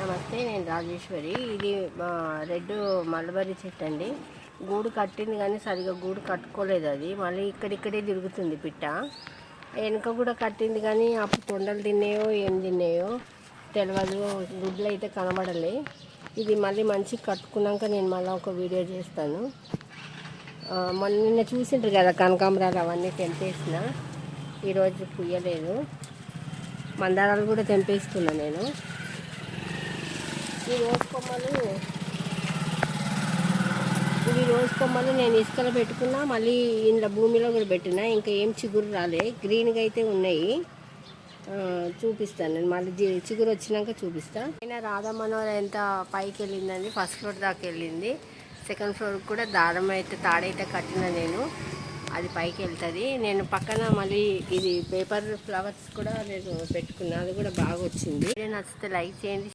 నమస్తే, నేను రాజేశ్వరి. ఇది రెడ్ మల్బరీ చెట్టు అండి. గూడు కట్టింది కానీ సరిగా గూడు కట్టుకోలేదు. అది మళ్ళీ ఇక్కడిక్కడే తిరుగుతుంది పిట్ట. వెనుక కూడా కట్టింది కానీ అప్పుడు తొండలు తిన్నాయో ఏం తిన్నాయో తెలియదు. గుడ్లు అయితే కనబడలే. ఇది మళ్ళీ మంచిగా కట్టుకున్నాక నేను మళ్ళీ ఒక వీడియో చేస్తాను. నిన్న చూసింటారు కదా కనకాంబరాలు, అవన్నీ తెంపేసిన. ఈరోజు పుయ్యలేదు. మందారాలు కూడా తెంపేసుకున్నా నేను. ఈ రోజు కొమ్మలు నేను ఇసుకలో పెట్టుకున్నా, మళ్ళీ ఇంట్లో భూమిలో కూడా పెట్టినా. ఇంకా ఏం చిగురు రాలే, గ్రీన్గా అయితే ఉన్నాయి. చూపిస్తాను నేను మళ్ళీ చిగురు వచ్చినాక చూపిస్తాను. అయినా రాధా మనోహర్ ఎంత పైకి వెళ్ళిందండి, ఫస్ట్ ఫ్లోర్ దాకా వెళ్ళింది. సెకండ్ ఫ్లోర్కి కూడా దారం అయితే తాడైతే కట్టిన నేను, అది పైకి వెళ్తుంది. నేను పక్కన మళ్ళీ ఇది పేపర్ ఫ్లవర్స్ కూడా నేను పెట్టుకున్నా, అది కూడా బాగా వచ్చింది. నచ్చితే లైక్ చేయండి.